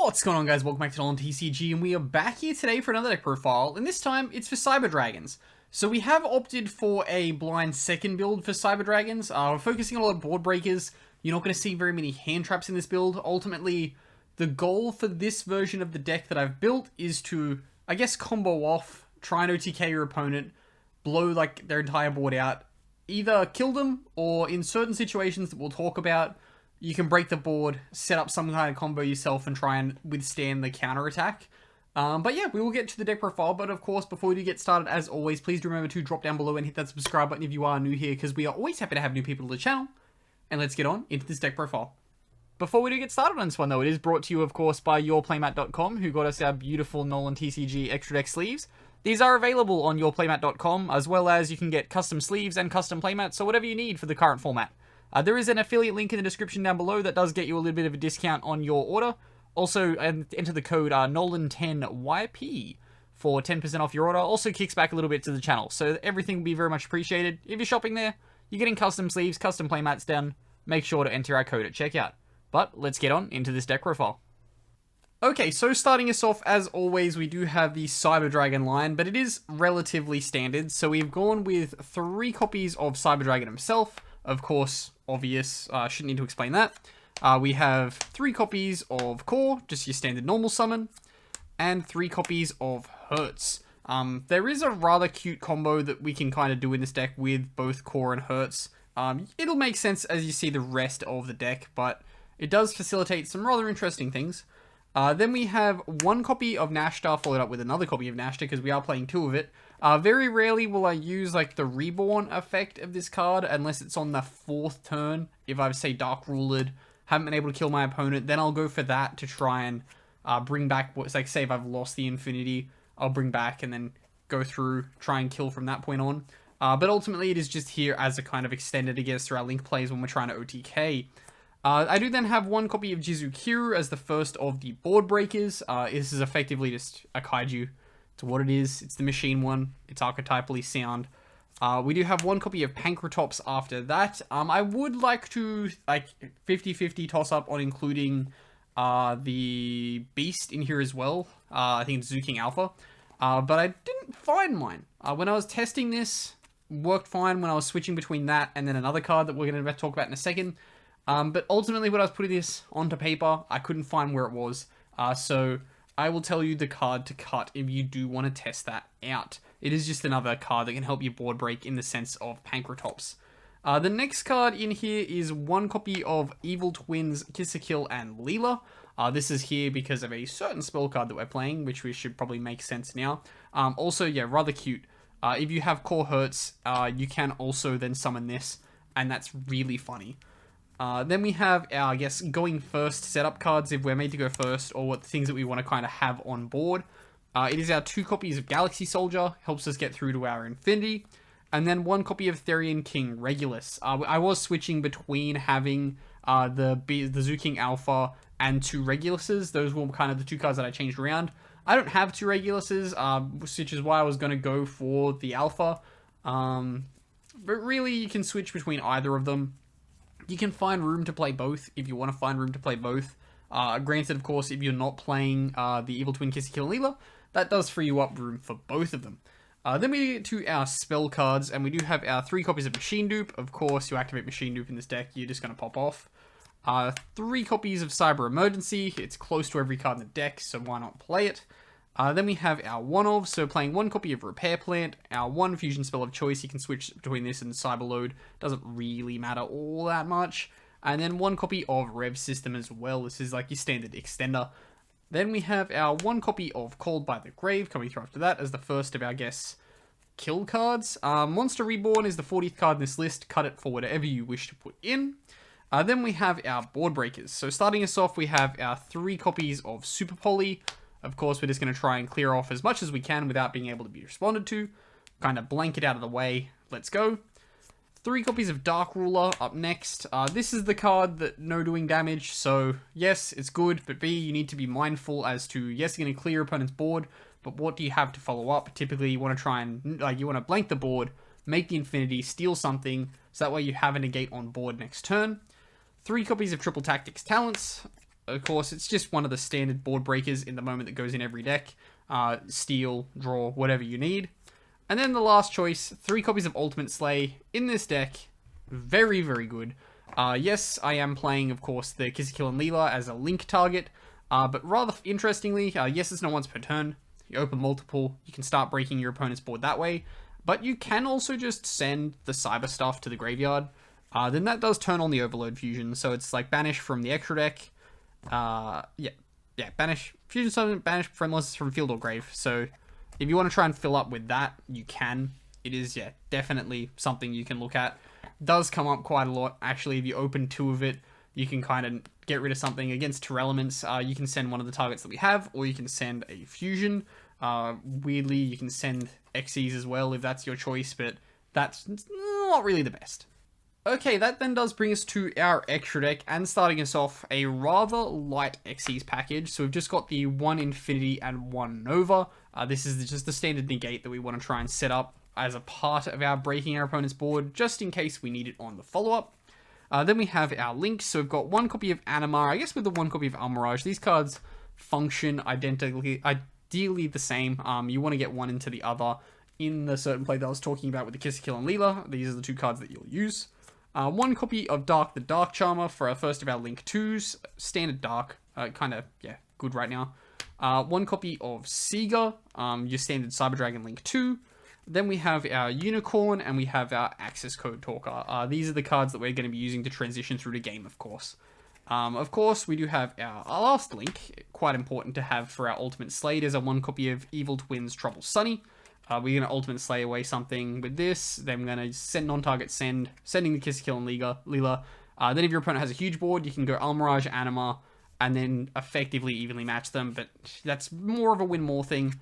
What's going on, guys? Welcome back to NolanTCG, and we are back here today for another deck profile, and this time it's for Cyber Dragons. So we have opted for a blind second build for Cyber Dragons. We're focusing on a lot of board breakers. You're not going to see very many hand traps in this build. Ultimately, the goal for this version of the deck that I've built is to, I guess, combo off, try and OTK your opponent, blow like their entire board out, either kill them, or in certain situations that we'll talk about, you can break the board, set up some kind of combo yourself, and try and withstand the counter attack. But yeah, we will get to the deck profile. But of course, before we do get started, as always, please do remember to drop down below and hit that subscribe button if you are new here, because we are always happy to have new people to the channel. And let's get on into this deck profile. Before we do get started on this one, though, it is brought to you, of course, by yourplaymat.com, who got us our beautiful NolanTCG extra deck sleeves. These are available on yourplaymat.com, as well as you can get custom sleeves and custom playmats, so whatever you need for the current format. There is an affiliate link in the description down below that does get you a little bit of a discount on your order. Also, enter the code NOLAN10YP for 10% off your order. Also kicks back a little bit to the channel, so everything will be very much appreciated. If you're shopping there, you're getting custom sleeves, custom playmats down. Make sure to enter our code at checkout. But let's get on into this deck profile. Okay, so starting us off, as always, we do have the Cyber Dragon line, but it is relatively standard. So we've gone with 3 copies of Cyber Dragon himself. Of course, obvious, shouldn't need to explain that. We have 3 copies of Core, just your standard normal summon, and 3 copies of Hertz. There is a rather cute combo that we can kind of do in this deck with both Core and Hertz. It'll make sense as you see the rest of the deck, but it does facilitate some rather interesting things. Then we have 1 copy of Nashta followed up with another copy of Nashta, because we are playing 2 of it. Very rarely will I use like the Reborn effect of this card unless it's on the 4th turn. If I've, say, Dark Ruled, haven't been able to kill my opponent, then I'll go for that to try and bring back what's like, say if I've lost the Infinity, I'll bring back and then go through, try and kill from that point on. But ultimately it is just here as a kind of extended against our link plays when we're trying to OTK. I do then have 1 copy of Jizukiru as the first of the board breakers. This is effectively just a kaiju. It's what it is. It's the machine one. It's archetypally sound. We do have 1 copy of Pankratops after that. I would like to, like, 50-50 toss up on including the Beast in here as well. I think it's Zuking Alpha. But I didn't find mine. When I was testing this, worked fine when I was switching between that and then another card that we're going to talk about in a second. But ultimately, when I was putting this onto paper, I couldn't find where it was. So I will tell you the card to cut if you do want to test that out. It is just another card that can help you board break in the sense of Pankratops. The next card in here is 1 copy of Evil Twins, Kill and Leela. This is here because of a certain spell card that we're playing, which we should probably make sense now. Also, yeah, rather cute. If you have Core Hertz, you can also then summon this, and that's really funny. Then we have our, I guess, going first setup cards if we're made to go first, or what things that we want to kind of have on board. It is our 2 copies of Galaxy Soldier, helps us get through to our Infinity, and then 1 copy of Therian King Regulus. I was switching between having the Zuking Alpha and 2 Reguluses. Those were kind of the 2 cards that I changed around. I don't have 2 Reguluses, which is why I was going to go for the Alpha. But really, you can switch between either of them. You can find room to play both if you want to find room to play both. Granted, of course, if you're not playing the Evil Twin, Kill and Leela, that does free you up room for both of them. Then we get to our spell cards, and we do have our 3 copies of Machine Dupe. Of course, you activate Machine Dupe in this deck, you're just going to pop off. 3 copies of Cyber Emergency. It's close to every card in the deck, so why not play it? Then we have our 1 of, so playing 1 copy of Repair Plant, our 1 fusion spell of choice. You can switch between this and Cyber Load, doesn't really matter all that much. And then 1 copy of Rev System as well. This is like your standard extender. Then we have our 1 copy of Called by the Grave coming through after that as the first of our, I guess, kill cards. Monster Reborn is the 40th card in this list. Cut it for whatever you wish to put in. Then we have our board breakers. So starting us off, we have our 3 copies of Super Poly. Of course, we're just going to try and clear off as much as we can without being able to be responded to. Kind of blanket out of the way. Let's go. 3 copies of Dark Ruler up next. This is the card that no doing damage. So, yes, it's good. But B, you need to be mindful as to, yes, you're going to clear your opponent's board. But what do you have to follow up? Typically, you want to try and, you want to blank the board, make the Infinity, steal something. So that way you have a negate on board next turn. 3 copies of Triple Tactics Talents. Of course, it's just one of the standard board breakers in the moment that goes in every deck. Steal, draw, whatever you need. And then the last choice, 3 copies of Ultimate Slay in this deck. Very, very good. Yes, I am playing, of course, the Kill and Leela as a link target. But rather interestingly, yes, it's not once per turn. You open multiple, you can start breaking your opponent's board that way. But you can also just send the cyber stuff to the graveyard. Then that does turn on the Overload Fusion. So it's like banish from the extra deck. Banish Fusion Summon, banish Friendless from field or grave. So if you want to try and fill up with that, you can. It is, definitely something you can look at. Does come up quite a lot. Actually, if you open 2 of it, you can kind of get rid of something. Against 2 elements, you can send one of the targets that we have, or you can send a fusion. Weirdly, you can send Xyz as well if that's your choice, but that's not really the best. Okay, that then does bring us to our extra deck, and starting us off, a rather light Xyz package. So we've just got the 1 Infinity and 1 Nova. This is just the standard negate that we want to try and set up as a part of our breaking our opponent's board, just in case we need it on the follow-up. Then we have our links. So we've got 1 copy of Animar, I guess with the 1 copy of Almirage. These cards function ideally the same. You want to get one into the other in the certain play that I was talking about with the Kill and Leela. These are the 2 cards that you'll use. 1 copy of Dark the Dark Charmer for our first of our Link 2s. Standard Dark. Good right now. 1 copy of Seeger. Your standard Cyber Dragon Link 2. Then we have our Unicorn, and we have our Access Code Talker. These are the cards that we're going to be using to transition through the game, of course. Of course, we do have our last link, quite important to have for our Ultimate Slay. There's a 1 copy of Evil Twins Trouble Sunny. We're going to Ultimate Slay away something with this. Then we're going to send non-target sending the Kill and Leela. Then if your opponent has a huge board, you can go Almirage, Anima, and then effectively evenly match them. But that's more of a win more thing.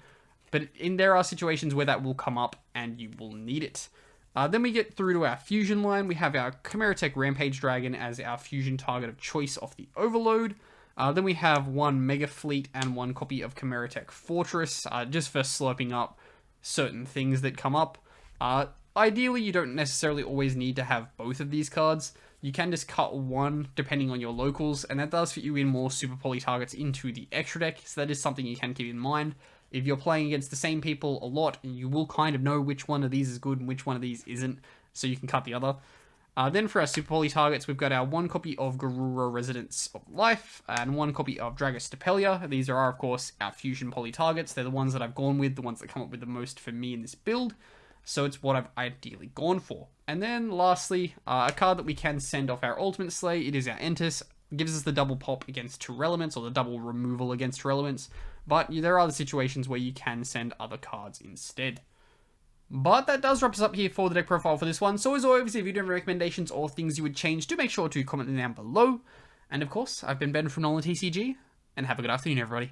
But there are situations where that will come up and you will need it. Then we get through to our fusion line. We have our Chimera Tech Rampage Dragon as our fusion target of choice off the Overload. Then we have 1 Mega Fleet and 1 copy of Chimera Tech Fortress, just for slurping up certain things that come up. Ideally, you don't necessarily always need to have both of these cards. You can just cut 1 depending on your locals, and that does fit you in more super poly targets into the extra deck, so that is something you can keep in mind. If you're playing against the same people a lot, you will kind of know which one of these is good and which one of these isn't, so you can cut the other. Then for our Super Poly targets, we've got our 1 copy of Garura Residence of Life and 1 copy of Dragostapelia. These are, of course, our Fusion Poly targets. They're the ones that I've gone with, the ones that come up with the most for me in this build, so it's what I've ideally gone for. And then lastly, a card that we can send off our Ultimate Slay. It is our Entis. It gives us the double pop against 2 elements, or the double removal against 2 elements. But there are other situations where you can send other cards instead. But that does wrap us up here for the deck profile for this one. So as always, if you do have recommendations or things you would change, do make sure to comment them down below. And of course, I've been Ben from NolanTCG, and have a good afternoon, everybody.